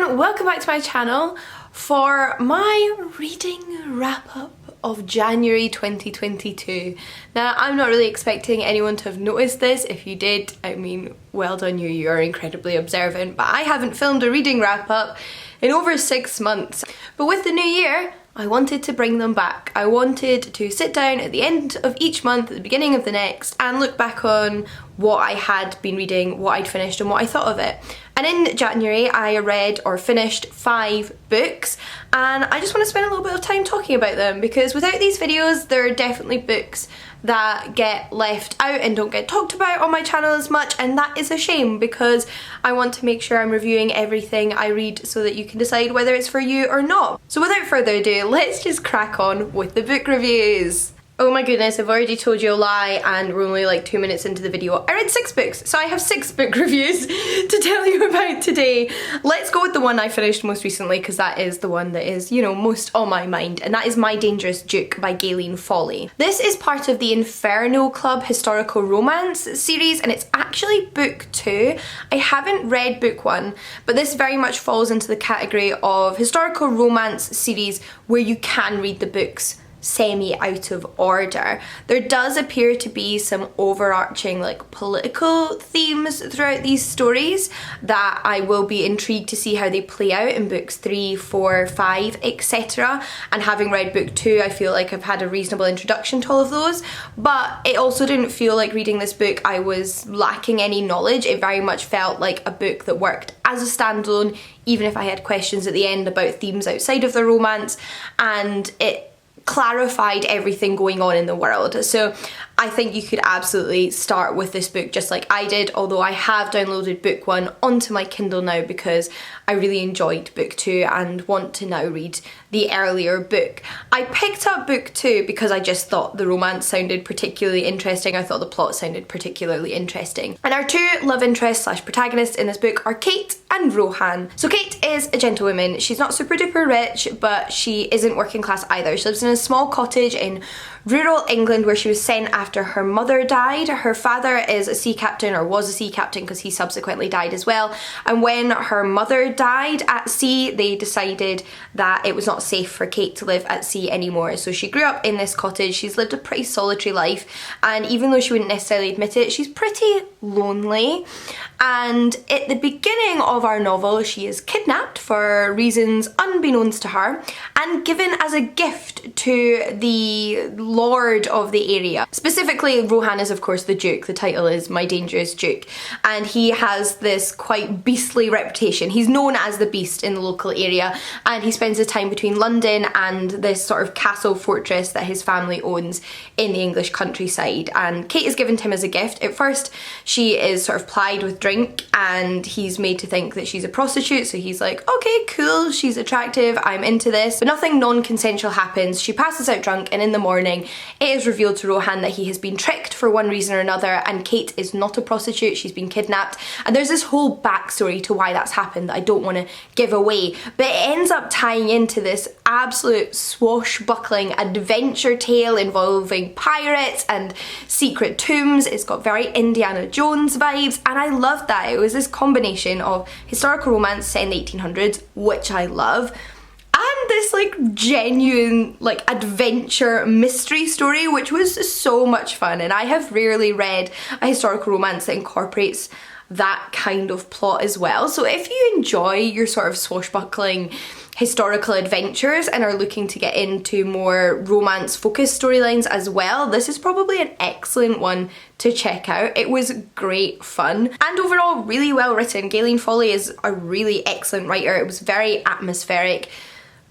everyone, welcome back to my channel for my reading wrap up of January 2022. Now, I'm not really expecting anyone to have noticed this. If you did, I mean, well done you, you are incredibly observant, but I haven't filmed a reading wrap up in over 6 months. But with the new year, I wanted to bring them back. I wanted to sit down at the end of each month, at the beginning of the next, and look back on what I had been reading, what I'd finished, and what I thought of it. And in January, I read or finished 5 books, and I just want to spend a little bit of time talking about them, because without these videos, there are definitely books that get left out and don't get talked about on my channel as much, and that is a shame because I want to make sure I'm reviewing everything I read so that you can decide whether it's for you or not. So without further ado, let's just crack on with the book reviews. Oh my goodness, I've already told you a lie and we're only like 2 minutes into the video. I read 6 books, so I have 6 book reviews to tell you about today. Let's go with the one I finished most recently because that is the one that is, you know, most on my mind, and that is My Dangerous Duke by Cerulean Sea. This is part of the Inferno Club historical romance series, and it's actually book 2. I haven't read book 1, but this very much falls into the category of historical romance series where you can read the books semi out of order. There does appear to be some overarching like political themes throughout these stories that I will be intrigued to see how they play out in books 3, 4, 5, etc. And having read book 2, I feel like I've had a reasonable introduction to all of those, but it also didn't feel like reading this book I was lacking any knowledge. It very much felt like a book that worked as a standalone, even if I had questions at the end about themes outside of the romance, and it clarified everything going on in the world. So I think you could absolutely start with this book just like I did, although I have downloaded book 1 onto my Kindle now because I really enjoyed book 2 and want to now read the earlier book. I picked up book 2 because I just thought the romance sounded particularly interesting. I thought the plot sounded particularly interesting. And our 2 love interests slash protagonists in this book are Kate and Rohan. So Kate is a gentlewoman. She's not super duper rich, but she isn't working class either. She lives in a small cottage in rural England where she was sent after her mother died. Her father is a sea captain, or was a sea captain, because he subsequently died as well. And when her mother died at sea, they decided that it was not safe for Kate to live at sea anymore. So she grew up in this cottage. She's lived a pretty solitary life, and even though she wouldn't necessarily admit it, she's pretty lonely. And at the beginning of our novel, she is kidnapped for reasons unbeknownst to her and given as a gift to the lord of the area. Specifically, Rohan is of course the Duke. The title is My Dangerous Duke, and he has this quite beastly reputation. He's known as the Beast in the local area, and he spends his time between London and this sort of castle fortress that his family owns in the English countryside. And Kate is given to him as a gift. At first, she is sort of plied with drink, and he's made to think that she's a prostitute, so he's like, okay, cool, she's attractive, I'm into this. But nothing non-consensual happens. She passes out drunk, and in the morning it is revealed to Rohan that he has been tricked for one reason or another, and Kate is not a prostitute, she's been kidnapped. And there's this whole backstory to why that's happened that I don't want to give away, but it ends up tying into this absolute swashbuckling adventure tale involving pirates and secret tombs. It's got very Indiana Jones vibes, and I love that. It was this combination of historical romance set in the 1800s, which I love, and this like genuine like adventure mystery story, which was so much fun. And I have rarely read a historical romance that incorporates that kind of plot as well. So if you enjoy your sort of swashbuckling historical adventures and are looking to get into more romance focused storylines as well, this is probably an excellent one to check out. It was great fun and overall really well written. Cerulean Sea is a really excellent writer. It was very atmospheric,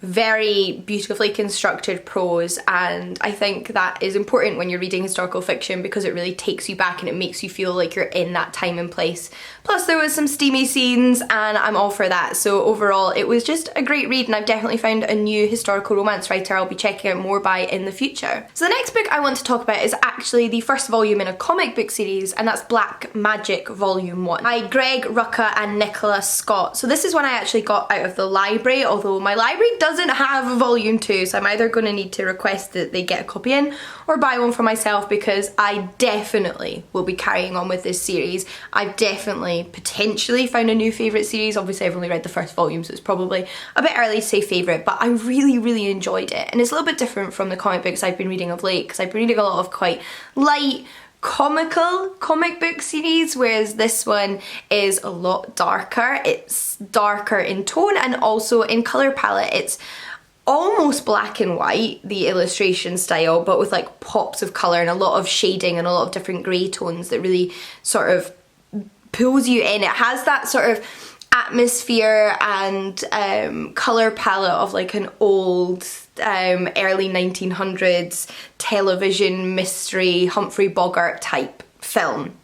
very beautifully constructed prose, and I think that is important when you're reading historical fiction because it really takes you back and it makes you feel like you're in that time and place. Plus there was some steamy scenes and I'm all for that. So overall it was just a great read, and I've definitely found a new historical romance writer I'll be checking out more by in the future. So the next book I want to talk about is actually the first volume in a comic book series, and that's Black Magic Volume 1 by Greg Rucka and Nicola Scott. So this is one I actually got out of the library, although my library does doesn't have a volume 2, so I'm either going to need to request that they get a copy in or buy one for myself, because I definitely will be carrying on with this series. I've definitely potentially found a new favourite series. Obviously I've only read the first volume, so it's probably a bit early to say favourite, but I really enjoyed it. And it's a little bit different from the comic books I've been reading of late, because I've been reading a lot of quite light, comical comic book series, whereas this one is a lot darker. It's darker in tone and also in colour palette. It's almost black and white, the illustration style, but with like pops of colour and a lot of shading and a lot of different grey tones that really sort of pulls you in. It has that sort of atmosphere and colour palette of like an old early 1900s television mystery Humphrey Bogart type film.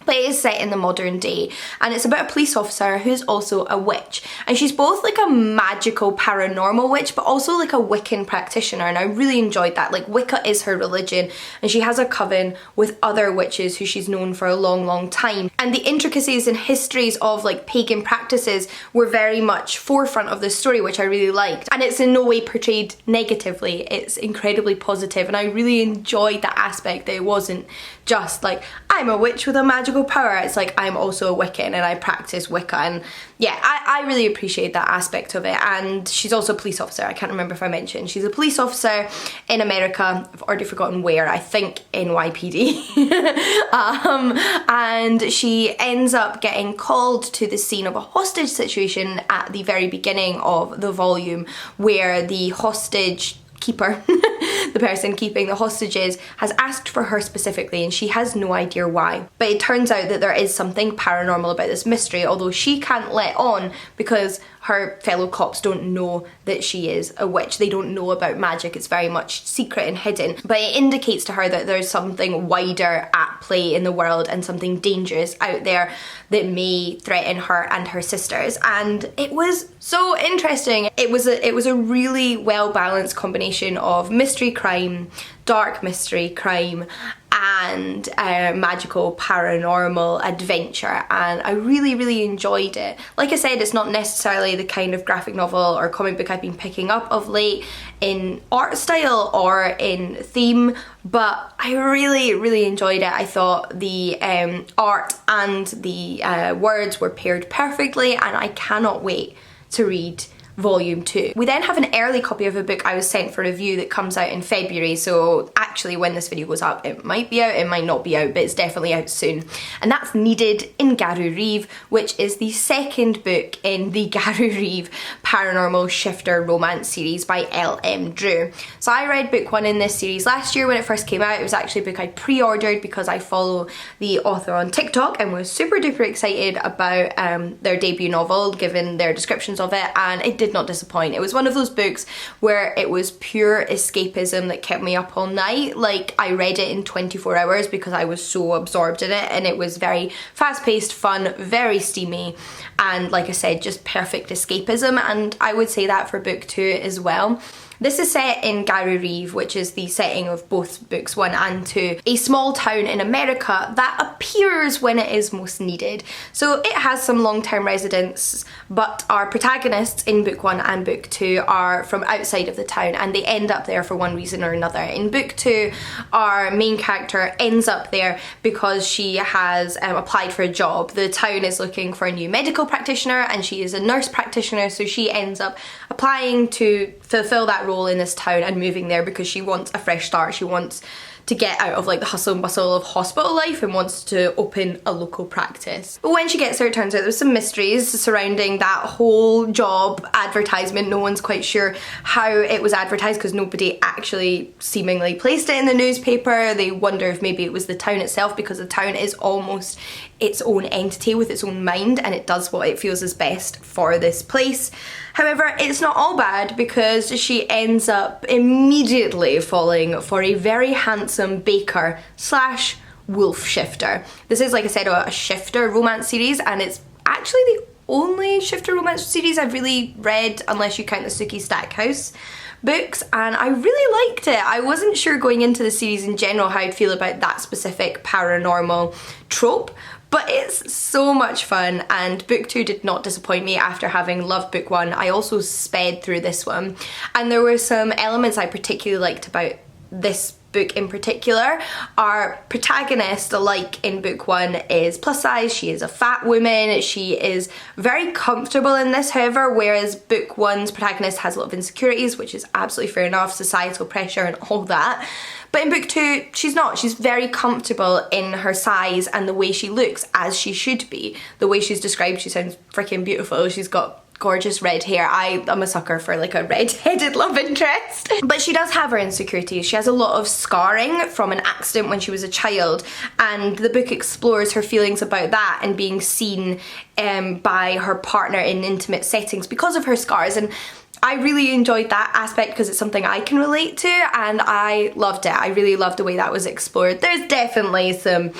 But it is set in the modern day, and it's about a police officer who's also a witch, and she's both like a magical paranormal witch but also like a Wiccan practitioner, and I really enjoyed that. Like, Wicca is her religion, and she has a coven with other witches who she's known for a long time, and the intricacies and histories of like pagan practices were very much forefront of the story, which I really liked. And it's in no way portrayed negatively, it's incredibly positive, and I really enjoyed that aspect, that it wasn't just like, I'm a witch with a magical power. It's like, I'm also a Wiccan and I practice Wicca, and yeah, I really appreciate that aspect of it. And she's also a police officer. I can't remember if I mentioned she's a police officer in America. I've already forgotten where. I think NYPD. And she ends up getting called to the scene of a hostage situation at the very beginning of the volume, where the hostage keeper, the person keeping the hostages, has asked for her specifically, and she has no idea why. But it turns out that there is something paranormal about this mystery, although she can't let on because her fellow cops don't know that she is a witch. They don't know about magic. It's very much secret and hidden. But it indicates to her that there's something wider at play in the world and something dangerous out there that may threaten her and her sisters. And it was so interesting. It was a really well balanced combination of mystery crime, dark mystery crime, and magical paranormal adventure, and I really enjoyed it. Like I said, it's not necessarily the kind of graphic novel or comic book I've been picking up of late in art style or in theme, but I really enjoyed it. I thought the art and the words were paired perfectly, and I cannot wait to read volume 2. We then have an early copy of a book I was sent for review that comes out in February, so actually when this video goes up it might be out, it might not be out, but it's definitely out soon. And that's Needed in Garureeve, which is the second book in the Garureeve paranormal shifter romance series by L.M. Drew. So I read book 1 in this series last year when it first came out. It was actually a book I pre-ordered because I follow the author on TikTok and was super duper excited about their debut novel, given their descriptions of it, and it did not disappoint. It was one of those books where it was pure escapism that kept me up all night. Like, I read it in 24 hours because I was so absorbed in it, and it was very fast-paced, fun, very steamy, and like I said, just perfect escapism, and I would say that for book 2 as well. This is set in Garureeve, which is the setting of both books 1 and 2, a small town in America that appears when it is most needed. So it has some long-term residents, but our protagonists in book 1 and book 2 are from outside of the town, and they end up there for one reason or another. In book 2, our main character ends up there because she has applied for a job. The town is looking for a new medical practitioner, and she is a nurse practitioner, so she ends up applying to fulfill that role in this town and moving there because she wants a fresh start. She wants to get out of like the hustle and bustle of hospital life and wants to open a local practice. But when she gets there, it turns out there's some mysteries surrounding that whole job advertisement. No one's quite sure how it was advertised because nobody actually seemingly placed it in the newspaper. They wonder if maybe it was the town itself, because the town is almost its own entity with its own mind, and it does what it feels is best for this place. However, it's not all bad, because she ends up immediately falling for a very handsome baker slash wolf shifter. This is, like I said, a shifter romance series, and it's actually the only shifter romance series I've really read, unless you count the Sookie Stackhouse books, and I really liked it. I wasn't sure going into the series in general how I'd feel about that specific paranormal trope, But it's so much fun, and book 2 did not disappoint me. After having loved book 1, I also sped through this one, and there were some elements I particularly liked about this book in particular. Our protagonist, like in book 1, is plus size. She is a fat woman. She is very comfortable in this, however, whereas book 1's protagonist has a lot of insecurities, which is absolutely fair enough, societal pressure and all that. But in book 2, she's not. She's very comfortable in her size and the way she looks, as she should be. The way she's described, she sounds freaking beautiful. She's got gorgeous red hair. I'm a sucker for like a red-headed love interest. But she does have her insecurities. She has a lot of scarring from an accident when she was a child, and the book explores her feelings about that and being seen by her partner in intimate settings because of her scars. And I really enjoyed that aspect because it's something I can relate to, and I loved it. I really loved the way that was explored. There's definitely some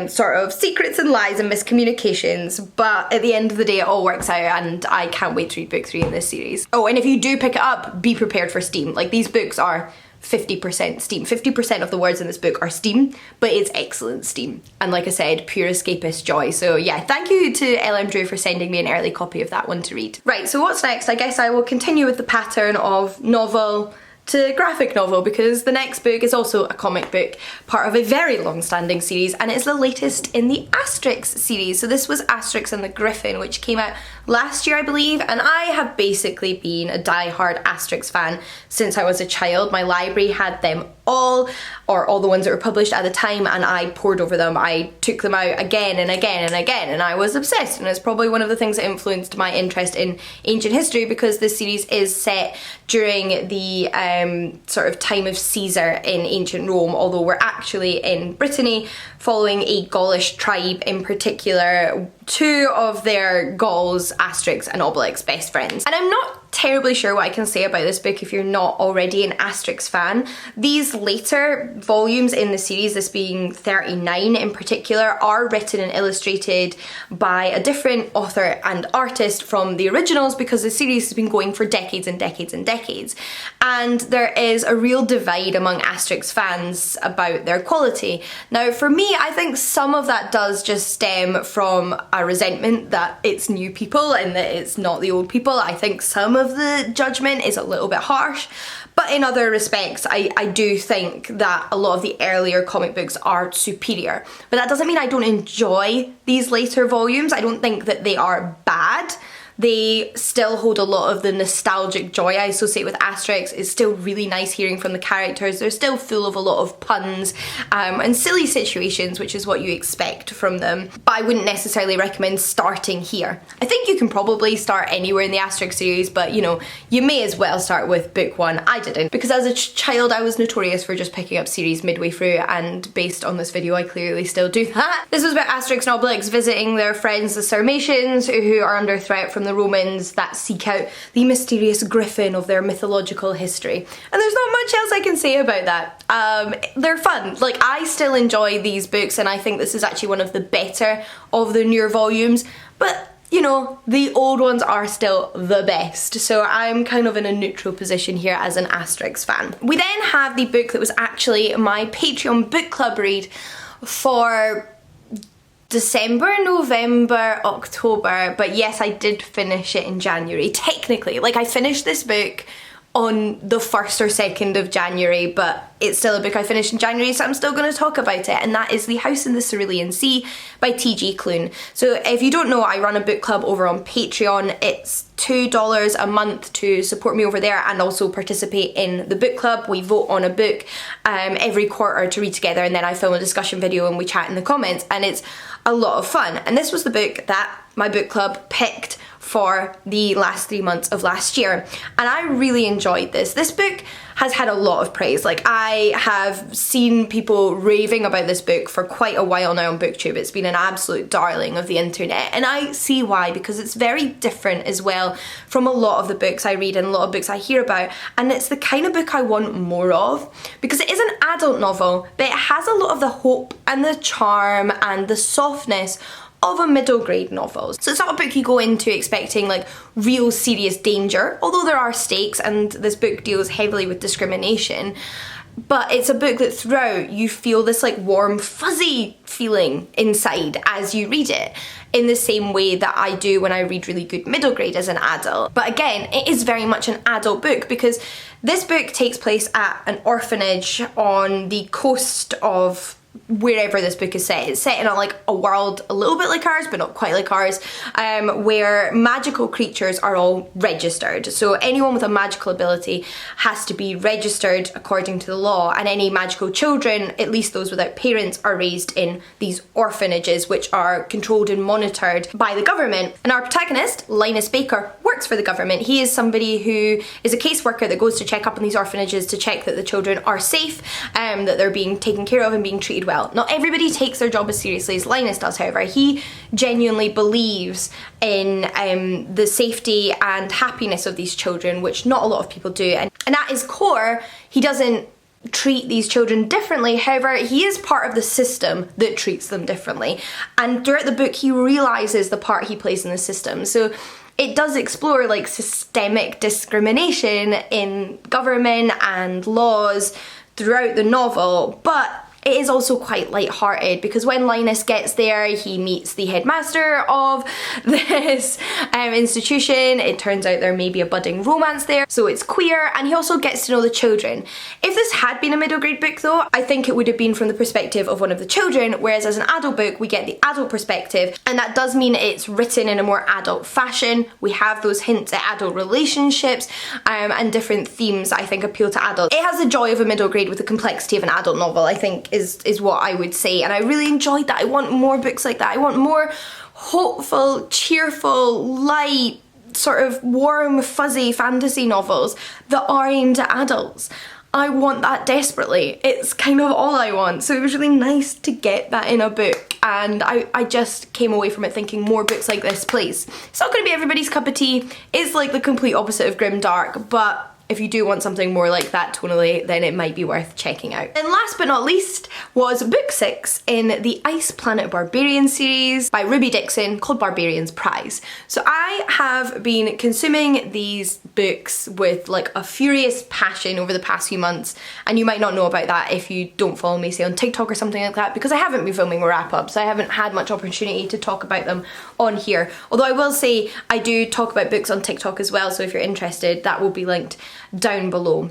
sort of secrets and lies and miscommunications, but at the end of the day it all works out, and I can't wait to read book 3 in this series. Oh, and if you do pick it up, be prepared for steam. Like, these books are 50% steam. 50% of the words in this book are steam, but it's excellent steam. And like I said, pure escapist joy. So yeah, thank you to LM Drew for sending me an early copy of that one to read. Right, so what's next? I guess I will continue with the pattern of novel to graphic novel, because the next book is also a comic book, part of a very long-standing series, and it's the latest in the Asterix series. So this was Asterix and the Griffin, which came out last year, I believe, and I have basically been a die-hard Asterix fan since I was a child. My library had them all, or all the ones that were published at the time, and I pored over them. I took them out again and again and again, and I was obsessed, and it's probably one of the things that influenced my interest in ancient history, because this series is set during the sort of time of Caesar in ancient Rome, although we're actually in Brittany following a Gaulish tribe, in particular two of their Gauls, Asterix and Obelix, best friends. And I'm not terribly sure what I can say about this book if you're not already an Asterix fan. These later volumes in the series, this being 39 in particular, are written and illustrated by a different author and artist from the originals, because the series has been going for decades and decades and decades. And there is a real divide among Asterix fans about their quality. Now, for me, I think some of that does just stem from a resentment that it's new people and that it's not the old people. I think some of the judgment is a little bit harsh, but in other respects I do think that a lot of the earlier comic books are superior. But that doesn't mean I don't enjoy these later volumes. I don't think that they are bad. They still hold a lot of the nostalgic joy I associate with Asterix. It's still really nice hearing from the characters. They're still full of a lot of puns and silly situations, which is what you expect from them. But I wouldn't necessarily recommend starting here. I think you can probably start anywhere in the Asterix series, but you know, you may as well start with book 1. I didn't, because as a child I was notorious for just picking up series midway through, and based on this video I clearly still do that. This was about Asterix and Obelix visiting their friends the Sarmatians, who are under threat from the Romans that seek out the mysterious Griffin of their mythological history. And there's not much else I can say about that. They're fun. Like, I still enjoy these books, and I think this is actually one of the better of the newer volumes, but you know, the old ones are still the best. So I'm kind of in a neutral position here as an Asterix fan. We then have the book that was actually my Patreon book club read for December, November, October, but yes, I did finish it in January. Technically, like, I finished this book on the 1st or 2nd of January, but it's still a book I finished in January, so I'm still going to talk about it, and that is The House in the Cerulean Sea by T.G. Klune. So if you don't know, I run a book club over on Patreon. It's $2 a month to support me over there and also participate in the book club. We vote on a book every quarter to read together, and then I film a discussion video and we chat in the comments, and it's a lot of fun. And this was the book that my book club picked for the last 3 months of last year, and I really enjoyed this. This book has had a lot of praise. Like, I have seen people raving about this book for quite a while now on BookTube. It's been an absolute darling of the internet, and I see why, because it's very different as well from a lot of the books I read and a lot of books I hear about, and it's the kind of book I want more of, because it is an adult novel, but it has a lot of the hope and the charm and the softness of a middle grade novel. So it's not a book you go into expecting like real serious danger, although there are stakes, and this book deals heavily with discrimination. but it's a book that throughout you feel this like warm fuzzy feeling inside as you read it, in the same way that I do when I read really good middle grade as an adult. But again, it is very much an adult book because this book takes place at an orphanage on the coast of wherever this book is set. It's set in a world a little bit like ours, but not quite like ours, where magical creatures are all registered. So anyone with a magical ability has to be registered according to the law, and any magical children, at least those without parents, are raised in these orphanages, which are controlled and monitored by the government. And our protagonist, Linus Baker, works for the government. He is somebody who is a caseworker that goes to check up on these orphanages to check that the children are safe, that they're being taken care of and being treated well. Not everybody takes their job as seriously as Linus does, however. He genuinely believes in the safety and happiness of these children, which not a lot of people do. And at his core, he doesn't treat these children differently. However, he is part of the system that treats them differently. And throughout the book, he realises the part he plays in the system. So it does explore like systemic discrimination in government and laws throughout the novel, but it is also quite light-hearted because when Linus gets there, he meets the headmaster of this institution. It turns out there may be a budding romance there, so it's queer, and he also gets to know the children. If this had been a middle grade book though, I think it would have been from the perspective of one of the children, whereas as an adult book, we get the adult perspective, and that does mean it's written in a more adult fashion. We have those hints at adult relationships and different themes that I think appeal to adults. It has the joy of a middle grade with the complexity of an adult novel, I think, is what I would say, and I really enjoyed that. I want more books like that. I want more hopeful, cheerful, light, sort of warm, fuzzy fantasy novels that are aimed at adults. I want that desperately. It's kind of all I want. So it was really nice to get that in a book, and I just came away from it thinking more books like this, please. It's not going to be everybody's cup of tea. It's like the complete opposite of grimdark, but if you do want something more like that tonally, then it might be worth checking out. And last but not least was book 6 in the Ice Planet Barbarians series by Ruby Dixon, called Barbarians Prize. So I have been consuming these books with like a furious passion over the past few months, and you might not know about that if you don't follow me, say on TikTok or something like that, because I haven't been filming wrap-ups, so I haven't had much opportunity to talk about them on here. Although I will say I do talk about books on TikTok as well, so if you're interested, that will be linked down below.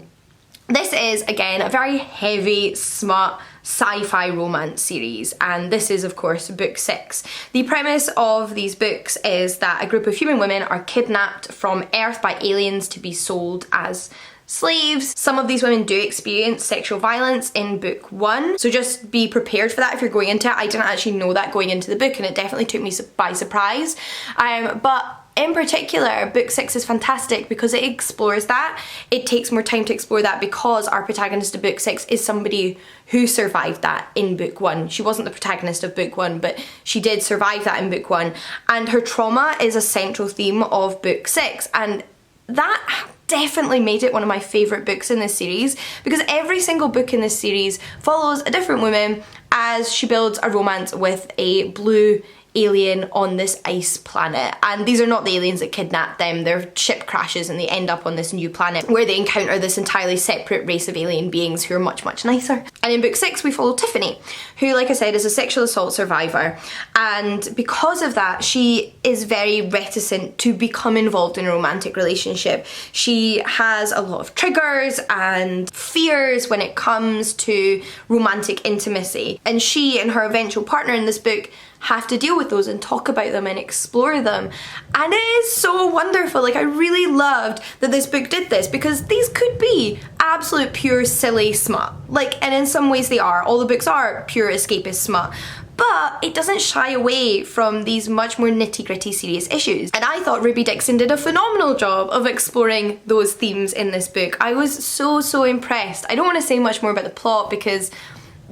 This is, again, a very heavy, smart, sci-fi romance series, and this is, of course, book 6. The premise of these books is that a group of human women are kidnapped from Earth by aliens to be sold as slaves. Some of these women do experience sexual violence in book 1, so just be prepared for that if you're going into it. I didn't actually know that going into the book, and it definitely took me by surprise. But in particular, book 6 is fantastic because it explores that. It takes more time to explore that because our protagonist of book 6 is somebody who survived that in book 1. She wasn't the protagonist of book 1, but she did survive that in book 1. And her trauma is a central theme of book 6. And that definitely made it one of my favourite books in this series, because every single book in this series follows a different woman as she builds a romance with a blue alien on this ice planet. And these are not the aliens that kidnap them, their ship crashes and they end up on this new planet where they encounter this entirely separate race of alien beings who are much, much nicer. And in book 6 we follow Tiffany, who, like I said, is a sexual assault survivor, and because of that she is very reticent to become involved in a romantic relationship. She has a lot of triggers and fears when it comes to romantic intimacy, and she and her eventual partner in this book have to deal with those and talk about them and explore them. And it is so wonderful. Like, I really loved that this book did this, because these could be absolute pure silly smut. Like, and in some ways they are. All the books are pure escapist smut. But it doesn't shy away from these much more nitty-gritty serious issues. And I thought Ruby Dixon did a phenomenal job of exploring those themes in this book. I was so, so impressed. I don't want to say much more about the plot because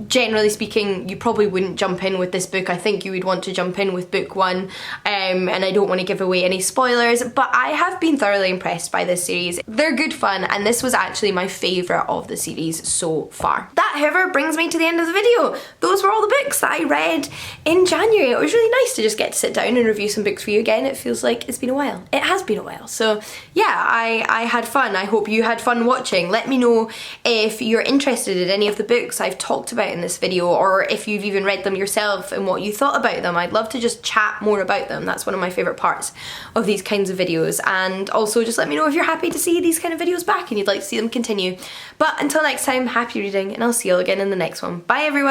generally speaking, you probably wouldn't jump in with this book. I think you would want to jump in with book one, and I don't want to give away any spoilers, but I have been thoroughly impressed by this series. They're good fun, and this was actually my favourite of the series so far. That, however, brings me to the end of the video. Those were all the books that I read in January. It was really nice to just get to sit down and review some books for you again. It feels like it's been a while. It has been a while. So yeah, I had fun. I hope you had fun watching. Let me know if you're interested in any of the books I've talked about in this video, or if you've even read them yourself and what you thought about them. I'd love to just chat more about them. That's one of my favourite parts of these kinds of videos. And also just let me know if you're happy to see these kind of videos back and you'd like to see them continue. But until next time, happy reading, and I'll see you all again in the next one. Bye everyone!